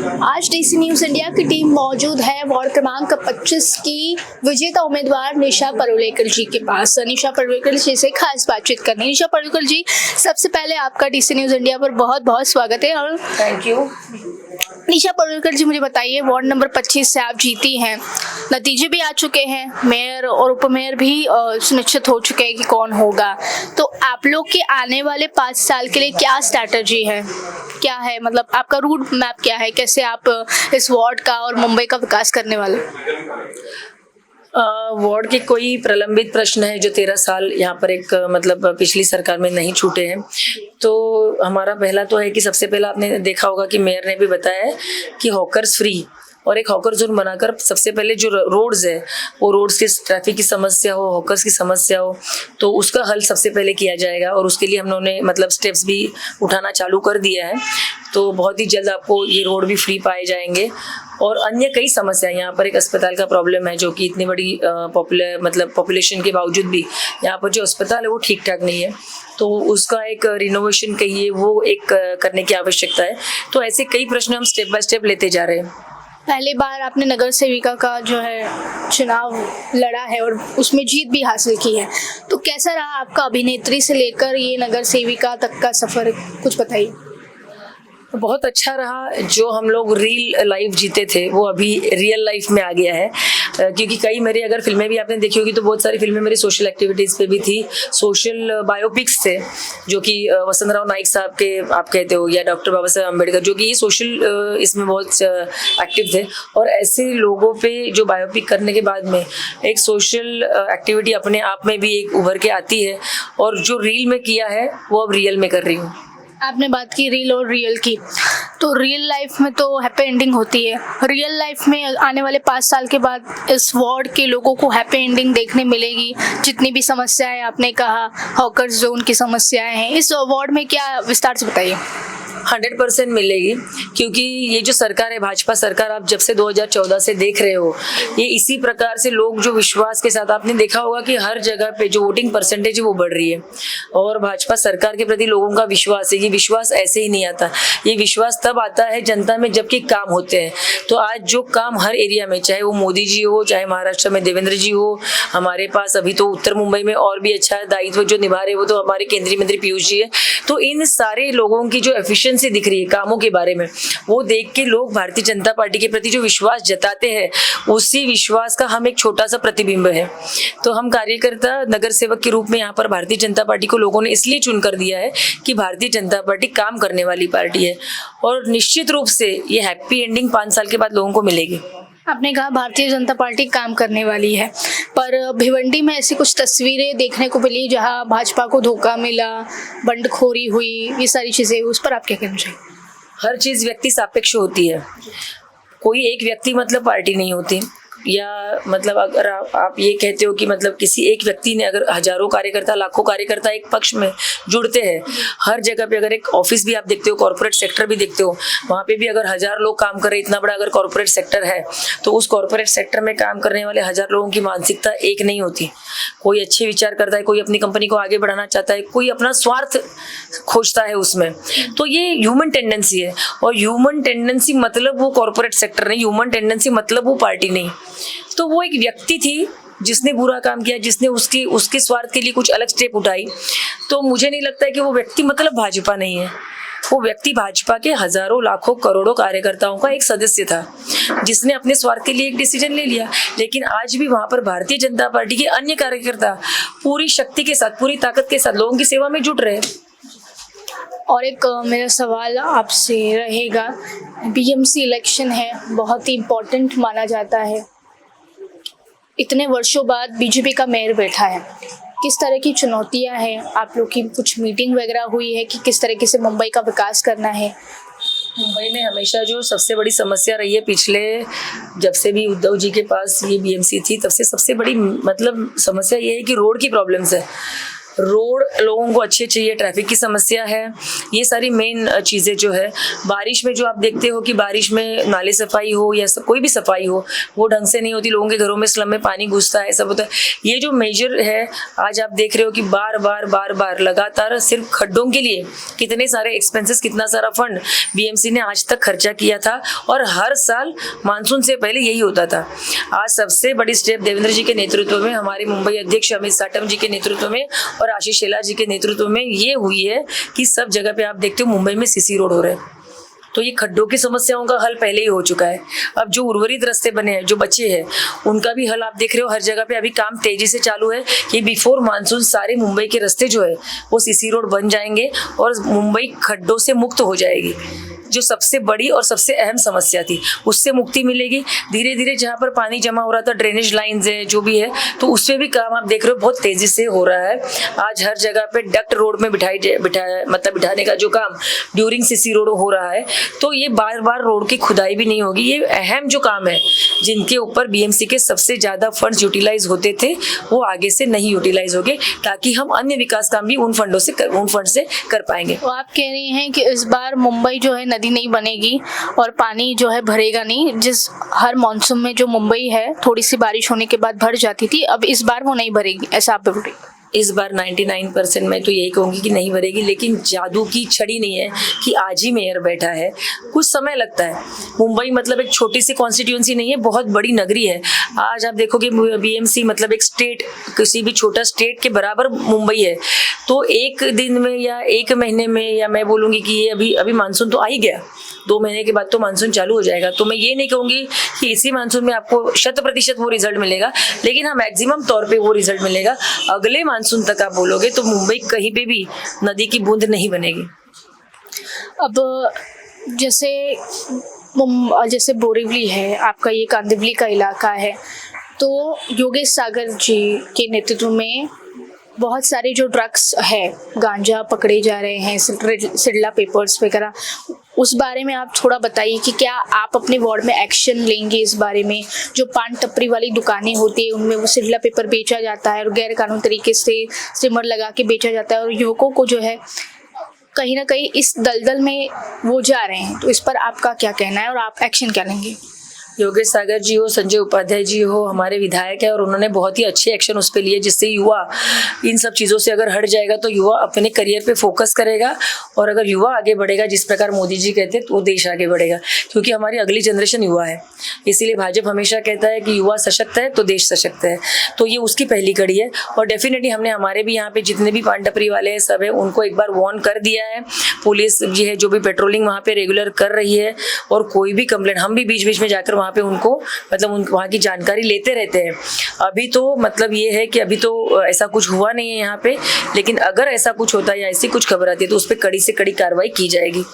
आज DC news India की team मौजूद है वार्ड क्रमांक 25 की विजेता उम्मीदवार निशा परुलेकर जी के पास। निशा परुलेकर जी से खास बातचीत करनी। निशा परुलेकर जी, सबसे पहले आपका डीसी न्यूज़ इंडिया पर बहुत बहुत स्वागत है। और थैंक यू। निशा परुलेकर जी, मुझे बताइए, वार्ड नंबर 25 से आप जीती हैं, नतीजे भी आ चुके हैं, मेयर और उपमेयर भी सुनिश्चित हो चुके हैं कि कौन होगा, तो आप लोग के आने वाले 5 साल के लिए क्या स्ट्रैटेजी है, क्या है, मतलब आपका रूट मैप क्या है, कैसे आप इस वार्ड का और मुंबई का विकास करने वाले? वार्ड के कोई प्रलंबित प्रश्न है जो 13 साल यहाँ पर एक मतलब पिछली सरकार में नहीं छूटे हैं। तो हमारा पहला तो है कि सबसे पहला आपने देखा होगा कि मेयर ने भी बताया है कि हॉकर्स फ्री और एक हॉकर जोन बनाकर सबसे पहले जो रोड्स है वो रोड्स की ट्रैफिक की समस्या हो, हॉकर्स की समस्या हो, तो उसका हल सबसे पहले किया जाएगा। और उसके लिए हम लोगों ने मतलब स्टेप्स भी उठाना चालू कर दिया है। तो बहुत ही जल्द आपको ये रोड भी फ्री पाए जाएंगे। और अन्य कई समस्या, यहाँ पर एक अस्पताल का प्रॉब्लम है जो कि इतनी बड़ी पॉपुलेशन के बावजूद भी यहाँ पर जो अस्पताल है वो ठीक ठाक नहीं है, तो उसका एक रिनोवेशन कहिए वो एक करने की आवश्यकता है। तो ऐसे कई प्रश्न हम स्टेप बाय स्टेप लेते जा रहे हैं। पहली बार आपने नगर सेविका का जो है चुनाव लड़ा है और उसमें जीत भी हासिल की है, तो कैसा रहा आपका अभिनेत्री से लेकर ये नगर सेविका तक का सफर, कुछ बताइए। बहुत अच्छा रहा। जो हम लोग रियल लाइफ जीते थे वो अभी रियल लाइफ में आ गया है, क्योंकि कई मेरी अगर फिल्में भी आपने देखी होगी तो बहुत सारी फिल्में मेरी सोशल एक्टिविटीज़ पे भी थी, सोशल बायोपिक्स थे, जो कि वसंत राव नाइक साहब के आप कहते हो या डॉक्टर बाबा साहेब अम्बेडकर, जो कि ये सोशल इसमें बहुत एक्टिव थे। और ऐसे लोगों पे जो बायोपिक करने के बाद में एक सोशल एक्टिविटी अपने आप में भी एक उभर के आती है, और जो रील में किया है वो अब रियल में कर रही हूँ। आपने बात की रील और रियल की, तो रियल लाइफ में तो हैप्पी एंडिंग होती है, रियल लाइफ में आने वाले 5 साल के बाद इस वार्ड के लोगों को हैप्पी एंडिंग देखने मिलेगी? जितनी भी समस्याएं आपने कहा, हॉकर्स जोन की समस्याएं हैं, इस वार्ड में क्या विस्तार से बताइए। 100% मिलेगी, क्योंकि ये जो सरकार है, भाजपा सरकार, आप जब से 2014 से देख रहे हो, ये इसी प्रकार से लोग जो विश्वास के साथ, आपने देखा होगा कि हर जगह पे जो वोटिंग परसेंटेज है वो बढ़ रही है, और भाजपा सरकार के प्रति लोगों का विश्वास है। ये विश्वास ऐसे ही नहीं आता, ये विश्वास तब आता है जनता में जबकि काम होते हैं। तो आज जो काम हर एरिया में, चाहे वो मोदी जी हो, चाहे महाराष्ट्र में देवेंद्र जी हो, हमारे पास अभी तो उत्तर मुंबई में और भी अच्छा दायित्व जो निभा रहे वो तो हमारे केंद्रीय मंत्री पीयूष जी है। तो इन सारे लोगों की जो एफिशिएंसी दिख रही है कामों के बारे में, वो देख के लोग भारतीय जनता पार्टी के प्रति जो विश्वास जताते हैं, उसी विश्वास का हम एक छोटा सा प्रतिबिंब है। तो हम कार्यकर्ता नगर सेवक के रूप में यहाँ पर भारतीय जनता पार्टी को लोगों ने इसलिए चुन कर दिया है कि भारतीय जनता पार्टी काम करने वाली पार्टी है, और निश्चित रूप से ये हैप्पी एंडिंग 5 साल के बाद लोगों को मिलेगी। आपने कहा भारतीय जनता पार्टी काम करने वाली है, पर भिवंडी में ऐसी कुछ तस्वीरें देखने को मिली जहां भाजपा को धोखा मिला, बंडखोरी हुई, ये सारी चीजें, उस पर आप क्या कहना चाहिए? हर चीज व्यक्ति सापेक्ष होती है, कोई एक व्यक्ति मतलब पार्टी नहीं होती। या मतलब अगर आप ये कहते हो कि मतलब किसी एक व्यक्ति ने, अगर हजारों कार्यकर्ता, लाखों कार्यकर्ता एक पक्ष में जुड़ते हैं, हर जगह पे अगर एक ऑफिस भी आप देखते हो, कॉर्पोरेट सेक्टर भी देखते हो, वहाँ पे भी अगर 1000 लोग काम कर रहे हैं, इतना बड़ा अगर कॉर्पोरेट सेक्टर है, तो उस कॉर्पोरेट सेक्टर में काम करने वाले 1000 लोगों की मानसिकता एक नहीं होती। कोई अच्छे विचार करता है, कोई अपनी कंपनी को आगे बढ़ाना चाहता है, कोई अपना स्वार्थ खोजता है उसमें। तो ये ह्यूमन टेंडेंसी है, और ह्यूमन टेंडेंसी मतलब वो कॉर्पोरेट सेक्टर नहीं, ह्यूमन टेंडेंसी मतलब वो पार्टी नहीं। तो वो एक व्यक्ति थी जिसने बुरा काम किया, जिसने उसके स्वार्थ के लिए कुछ अलग स्टेप उठाई। तो मुझे नहीं लगता है कि वो व्यक्ति मतलब भाजपा नहीं है, वो व्यक्ति भाजपा के हजारों, लाखों, करोड़ों कार्यकर्ताओं का एक सदस्य था, जिसने अपने स्वार्थ के लिए एक डिसीजन ले लिया। लेकिन आज भी वहां पर भारतीय जनता पार्टी के अन्य कार्यकर्ता पूरी शक्ति के साथ, पूरी ताकत के साथ लोगों की सेवा में जुट रहे हैं। और एक मेरा सवाल आपसे रहेगा, बीएमसी इलेक्शन है, बहुत ही इम्पोर्टेंट माना जाता है, इतने वर्षों बाद बीजेपी का मेयर बैठा है, किस तरह की चुनौतियां हैं? आप लोग की कुछ मीटिंग वगैरह हुई है कि किस तरीके से मुंबई का विकास करना है? मुंबई में हमेशा जो सबसे बड़ी समस्या रही है, पिछले जब से भी उद्धव जी के पास ये बीएमसी थी, तब से सबसे बड़ी मतलब समस्या ये है कि रोड की प्रॉब्लम्स है। रोड लोगों को अच्छे चाहिए, ट्रैफिक की समस्या है, ये सारी मेन चीज़ें जो है। बारिश में जो आप देखते हो कि बारिश में नाले सफाई हो या कोई भी सफाई हो वो ढंग से नहीं होती, लोगों के घरों में स्लम में पानी घुसता है, सब होता है। ये जो मेजर है आज आप देख रहे हो कि बार बार लगातार सिर्फ खड्डों के लिए कितने सारे एक्सपेंसेस, कितना सारा फंड बीएमसी ने आज तक खर्चा किया था, और हर साल मानसून से पहले यही होता था। आज सबसे बड़ी स्टेप देवेंद्र जी के नेतृत्व में, हमारे मुंबई अध्यक्ष अमित साटम जी के नेतृत्व में और आशीष शेलार जी के नेतृत्व में ये हुई है कि सब जगह पे आप देखते हो मुंबई में सीसी रोड हो रहे हैं। तो ये खड्डों की समस्याओं का हल पहले ही हो चुका है। अब जो उर्वरित रास्ते बने हैं, जो बचे हैं, उनका भी हल आप देख रहे हो हर जगह पे अभी काम तेजी से चालू है कि बिफोर मानसून सारे मुंबई के रास्ते जो है वो सीसी रोड बन जाएंगे और मुंबई खड्डों से मुक्त हो जाएगी। जो सबसे बड़ी और सबसे अहम समस्या थी उससे मुक्ति मिलेगी। धीरे धीरे जहाँ पर पानी जमा हो रहा था, ड्रेनेज लाइंस है जो भी है, तो उससे भी काम आप देख रहे हो बहुत तेजी से हो रहा है। आज हर जगह पे डक्ट रोड में बिठाने का जो काम ड्यूरिंग सीसी रोड हो रहा है। तो ये बार बार रोड की खुदाई भी नहीं होगी। ये अहम जो काम है जिनके ऊपर बीएमसी के सबसे ज्यादा फंड्स यूटिलाइज होते थे वो आगे से नहीं यूटिलाइज होंगे, ताकि हम अन्य विकास काम भी उन फंड से कर पाएंगे। तो आप कह रही हैं कि इस बार मुंबई जो है नदी नहीं बनेगी और पानी जो है भरेगा नहीं। जिस हर मॉनसून में जो मुंबई है थोड़ी सी बारिश होने के बाद भर जाती थी, अब इस बार वो नहीं भरेगी, ऐसा आप बोल रही? इस बार 99% मैं तो यही कहूँगी कि नहीं भरेगी, लेकिन जादू की छड़ी नहीं है कि आज ही मेयर बैठा है, कुछ समय लगता है। मुंबई मतलब एक छोटी सी कॉन्स्टिट्यूंसी नहीं है, बहुत बड़ी नगरी है। आज आप देखोगे बीएमसी मतलब एक स्टेट, किसी भी छोटा स्टेट के बराबर मुंबई है। तो एक दिन में या एक महीने में, या मैं बोलूँगी कि ये अभी मानसून तो आ ही गया, 2 महीने के बाद तो मानसून चालू हो जाएगा। तो मैं ये नहीं कहूँगी कि इसी मानसून में आपको 100% वो रिजल्ट मिलेगा, लेकिन हाँ मैक्सिमम तौर पे वो रिजल्ट मिलेगा। अगले मानसून तक आप बोलोगे तो मुंबई कहीं पे भी नदी की बूंद नहीं बनेगी। अब जैसे बोरीवली है आपका, ये कांदिवली का इलाका है, तो योगेश सागर जी के नेतृत्व में बहुत सारे जो ड्रग्स है, गांजा पकड़े जा रहे हैं, सिडला पेपर्स वगैरह, उस बारे में आप थोड़ा बताइए कि क्या आप अपने वार्ड में एक्शन लेंगे इस बारे में? जो पान टपरी वाली दुकानें होती है उनमें वो सिडला पेपर बेचा जाता है और गैर कानूनी तरीके से स्टिमर लगा के बेचा जाता है, और युवकों को जो है कहीं ना कहीं इस दलदल में वो जा रहे हैं। तो इस पर आपका क्या कहना है और आप एक्शन क्या लेंगे? योगेश सागर जी हो, संजय उपाध्याय जी हो, हमारे विधायक है और उन्होंने बहुत ही अच्छे एक्शन उस पर लिए, जिससे युवा इन सब चीज़ों से अगर हट जाएगा तो युवा अपने करियर पे फोकस करेगा, और अगर युवा आगे बढ़ेगा जिस प्रकार मोदी जी कहते हैं तो वो देश आगे बढ़ेगा, क्योंकि हमारी अगली जनरेशन युवा है। इसीलिए भाजपा हमेशा कहता है कि युवा सशक्त है तो देश सशक्त है। तो ये उसकी पहली कड़ी है, और डेफिनेटली हमने हमारे भी यहाँ पे जितने भी पान टपरी वाले हैं सब है उनको एक बार वार्न कर दिया है। पुलिस जी है जो भी पेट्रोलिंग वहाँ पे रेगुलर कर रही है, और कोई भी कंप्लेंट हम भी बीच बीच में जाकर वहाँ पे उनको मतलब वहाँ की जानकारी लेते रहते हैं। अभी तो मतलब ये है कि अभी तो ऐसा कुछ हुआ नहीं है यहाँ पे, लेकिन अगर ऐसा कुछ होता है या ऐसी कुछ खबर आती है तो उस पर कड़ी से कड़ी कार्रवाई की जाएगी।